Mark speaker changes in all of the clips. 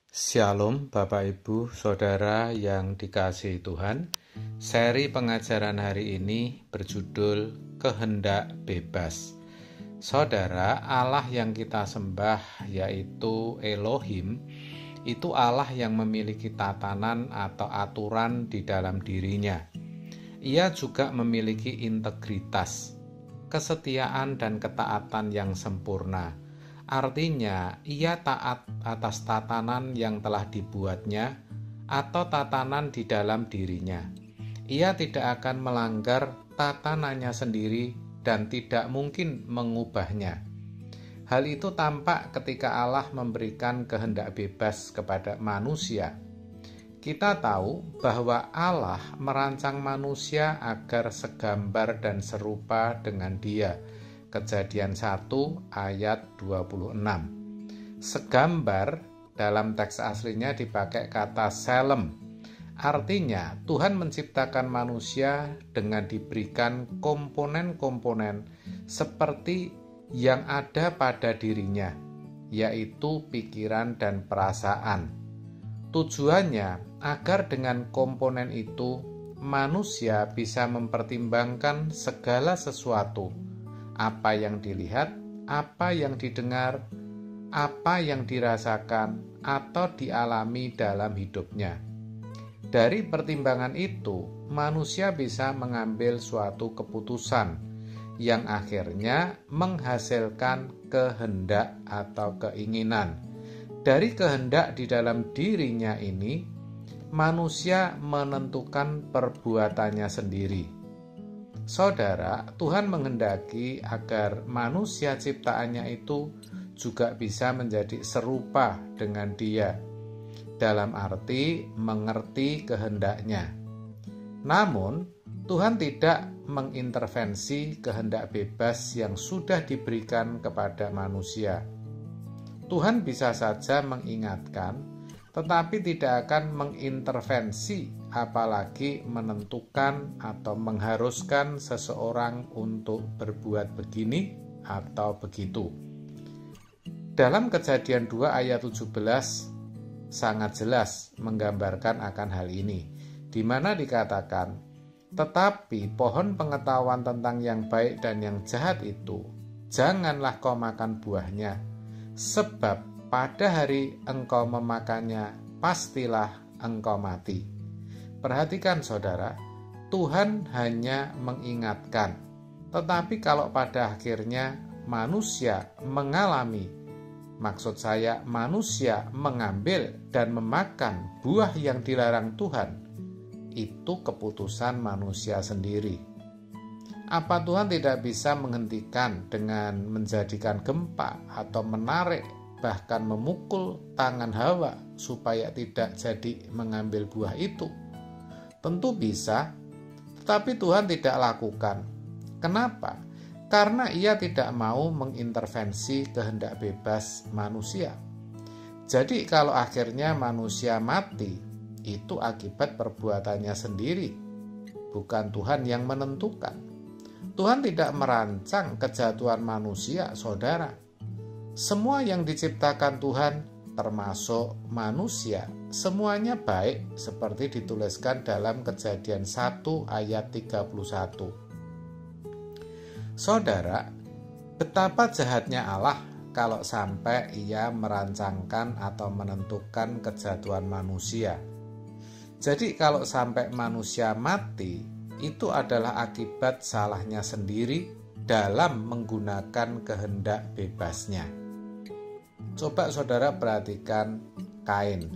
Speaker 1: Shalom Bapak Ibu Saudara yang dikasihi Tuhan. Seri pengajaran hari ini berjudul Kehendak Bebas. Saudara, Allah yang kita sembah yaitu Elohim, itu Allah yang memiliki tatanan atau aturan di dalam dirinya. Ia juga memiliki integritas, kesetiaan dan ketaatan yang sempurna. Artinya, ia taat atas tatanan yang telah dibuatnya atau tatanan di dalam dirinya. Ia tidak akan melanggar tatanannya sendiri dan tidak mungkin mengubahnya. Hal itu tampak ketika Allah memberikan kehendak bebas kepada manusia. Kita tahu bahwa Allah merancang manusia agar segambar dan serupa dengan Dia. Kejadian 1 ayat 26. Segambar dalam teks aslinya dipakai kata selem. Artinya Tuhan menciptakan manusia dengan diberikan komponen-komponen seperti yang ada pada dirinya, yaitu pikiran dan perasaan. Tujuannya agar dengan komponen itu manusia bisa mempertimbangkan segala sesuatu, apa yang dilihat, apa yang didengar, apa yang dirasakan, atau dialami dalam hidupnya. Dari pertimbangan itu, manusia bisa mengambil suatu keputusan yang akhirnya menghasilkan kehendak atau keinginan. Dari kehendak di dalam dirinya ini, manusia menentukan perbuatannya sendiri. Saudara, Tuhan menghendaki agar manusia ciptaannya itu juga bisa menjadi serupa dengan Dia, dalam arti mengerti kehendaknya. Namun, Tuhan tidak mengintervensi kehendak bebas yang sudah diberikan kepada manusia. Tuhan bisa saja mengingatkan, tetapi tidak akan mengintervensi, apalagi menentukan atau mengharuskan seseorang untuk berbuat begini atau begitu. Dalam Kejadian 2 ayat 17 sangat jelas menggambarkan akan hal ini, di mana dikatakan, "Tetapi pohon pengetahuan tentang yang baik dan yang jahat itu, janganlah kau makan buahnya, sebab pada hari engkau memakannya, pastilah engkau mati." Perhatikan saudara, Tuhan hanya mengingatkan. Tetapi kalau pada akhirnya manusia mengalami, maksud saya manusia mengambil dan memakan buah yang dilarang Tuhan, itu keputusan manusia sendiri. Apa Tuhan tidak bisa menghentikan dengan menjadikan gempa atau menarik, bahkan memukul tangan Hawa supaya tidak jadi mengambil buah itu? Tentu bisa, tetapi Tuhan tidak lakukan. Kenapa? Karena Ia tidak mau mengintervensi kehendak bebas manusia. Jadi kalau akhirnya manusia mati, itu akibat perbuatannya sendiri, bukan Tuhan yang menentukan. Tuhan tidak merancang kejatuhan manusia, saudara. Semua yang diciptakan Tuhan, termasuk manusia, semuanya baik seperti dituliskan dalam Kejadian 1 ayat 31. Saudara, betapa jahatnya Allah kalau sampai Ia merancangkan atau menentukan kejatuhan manusia. Jadi kalau sampai manusia mati, itu adalah akibat salahnya sendiri dalam menggunakan kehendak bebasnya. Coba saudara perhatikan Kain.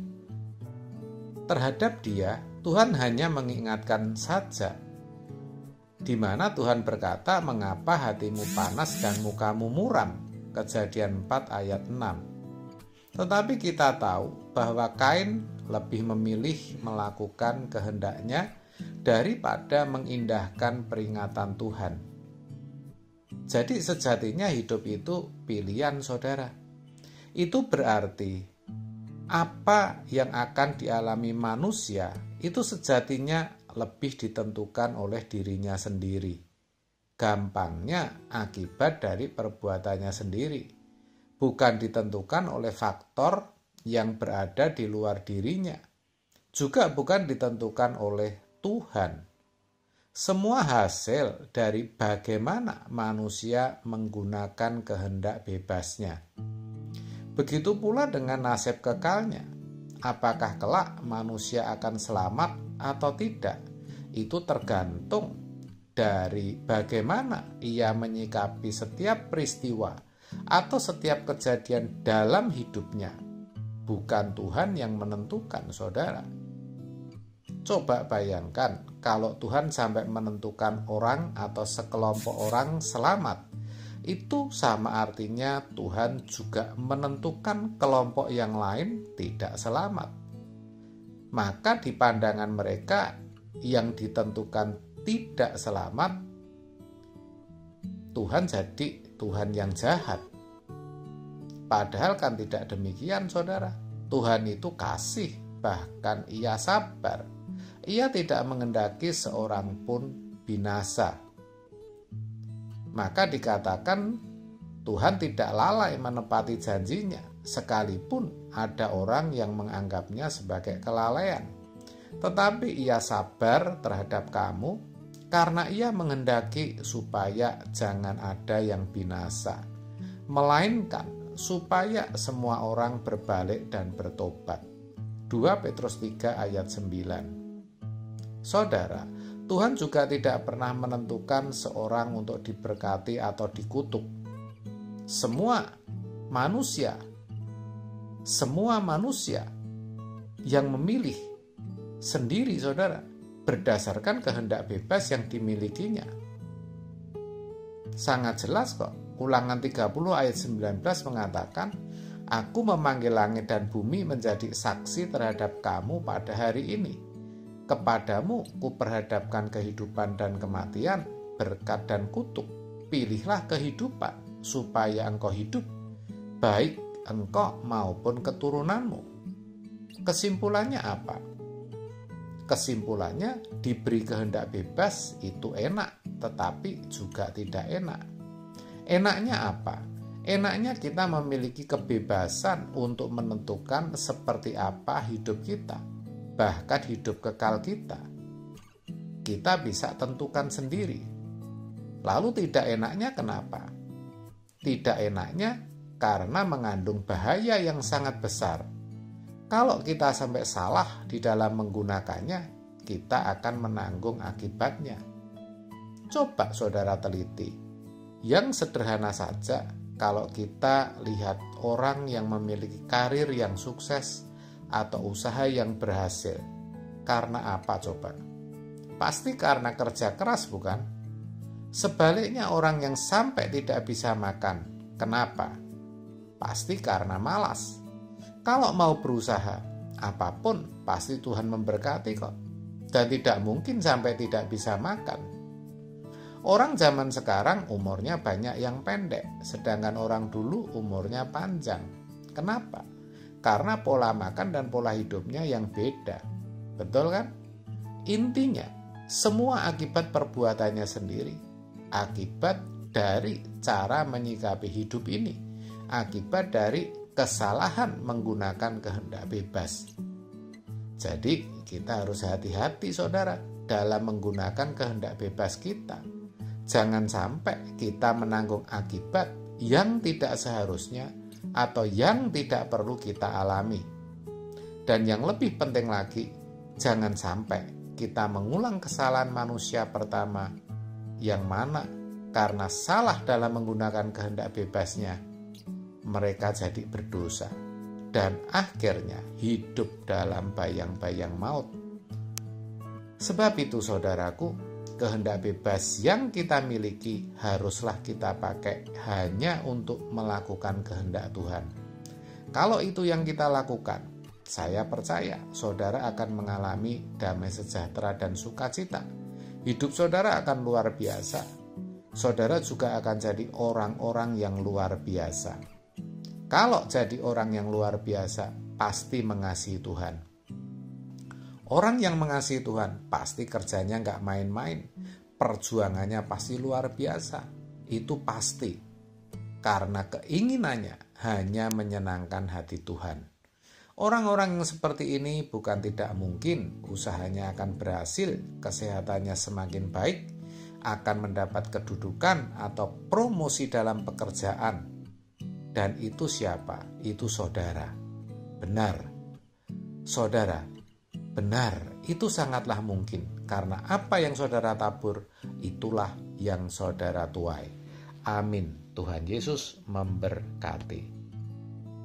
Speaker 1: Terhadap dia, Tuhan hanya mengingatkan saja, di mana Tuhan berkata, "Mengapa hatimu panas dan mukamu muram?" Kejadian 4 ayat 6. Tetapi kita tahu bahwa Kain lebih memilih melakukan kehendaknya daripada mengindahkan peringatan Tuhan. Jadi sejatinya hidup itu pilihan, saudara. Itu berarti apa yang akan dialami manusia itu sejatinya lebih ditentukan oleh dirinya sendiri. Gampangnya akibat dari perbuatannya sendiri, bukan ditentukan oleh faktor yang berada di luar dirinya, juga bukan ditentukan oleh Tuhan. Semua hasil dari bagaimana manusia menggunakan kehendak bebasnya. Begitu pula dengan nasib kekalnya. Apakah kelak manusia akan selamat atau tidak? Itu tergantung dari bagaimana ia menyikapi setiap peristiwa atau setiap kejadian dalam hidupnya. Bukan Tuhan yang menentukan, saudara. Coba bayangkan kalau Tuhan sampai menentukan orang atau sekelompok orang selamat. Itu sama artinya Tuhan juga menentukan kelompok yang lain tidak selamat. Maka di pandangan mereka yang ditentukan tidak selamat, Tuhan jadi Tuhan yang jahat. Padahal kan tidak demikian, saudara. Tuhan itu kasih, bahkan ia sabar. Ia tidak mengendaki seorang pun binasa. Maka dikatakan Tuhan tidak lalai menepati janjinya, sekalipun ada orang yang menganggapnya sebagai kelalaian. Tetapi ia sabar terhadap kamu karena ia menghendaki supaya jangan ada yang binasa, melainkan supaya semua orang berbalik dan bertobat. 2 Petrus 3 ayat 9. Saudara, Tuhan juga tidak pernah menentukan seorang untuk diberkati atau dikutuk. Semua manusia yang memilih sendiri, saudara, berdasarkan kehendak bebas yang dimilikinya. Sangat jelas kok. Ulangan 30 ayat 19 mengatakan, Aku memanggil langit dan bumi menjadi saksi terhadap kamu pada hari ini. Kepadamu kuperhadapkan kehidupan dan kematian, berkat dan kutuk. Pilihlah kehidupan, supaya engkau hidup, baik engkau maupun keturunanmu. Kesimpulannya apa? Kesimpulannya, diberi kehendak bebas itu enak, tetapi juga tidak enak. Enaknya apa? Enaknya kita memiliki kebebasan untuk menentukan seperti apa hidup kita. Bahkan hidup kekal kita bisa tentukan sendiri. Lalu tidak enaknya kenapa? Tidak enaknya karena mengandung bahaya yang sangat besar. Kalau kita sampai salah di dalam menggunakannya, kita akan menanggung akibatnya. Coba saudara teliti. Yang sederhana saja, kalau kita lihat orang yang memiliki karir yang sukses atau usaha yang berhasil. Karena apa coba? Pasti karena kerja keras, bukan? Sebaliknya orang yang sampai tidak bisa makan, kenapa? Pasti karena malas. Kalau mau berusaha, apapun pasti Tuhan memberkati kok. Dan tidak mungkin sampai tidak bisa makan. Orang zaman sekarang umurnya banyak yang pendek, sedangkan orang dulu umurnya panjang. Kenapa? Karena pola makan dan pola hidupnya yang beda. Betul kan? Intinya, semua akibat perbuatannya sendiri. Akibat dari cara menyikapi hidup ini. Akibat dari kesalahan menggunakan kehendak bebas. Jadi, kita harus hati-hati, saudara, dalam menggunakan kehendak bebas kita. Jangan sampai kita menanggung akibat yang tidak seharusnya atau yang tidak perlu kita alami. Dan yang lebih penting lagi, jangan sampai kita mengulang kesalahan manusia pertama, yang mana karena salah dalam menggunakan kehendak bebasnya, mereka jadi berdosa dan akhirnya hidup dalam bayang-bayang maut. Sebab itu saudaraku, kehendak bebas yang kita miliki haruslah kita pakai hanya untuk melakukan kehendak Tuhan. Kalau itu yang kita lakukan, saya percaya saudara akan mengalami damai sejahtera dan sukacita. Hidup saudara akan luar biasa. Saudara juga akan jadi orang-orang yang luar biasa. Kalau jadi orang yang luar biasa, pasti mengasihi Tuhan. Orang yang mengasihi Tuhan pasti kerjanya nggak main-main, perjuangannya pasti luar biasa, itu pasti, karena keinginannya hanya menyenangkan hati Tuhan. Orang-orang yang seperti ini bukan tidak mungkin usahanya akan berhasil, kesehatannya semakin baik, akan mendapat kedudukan atau promosi dalam pekerjaan. Dan itu siapa? Itu saudara. Benar, saudara, benar, itu sangatlah mungkin. Karena apa yang saudara tabur, itulah yang saudara tuai. Amin. Tuhan Yesus memberkati.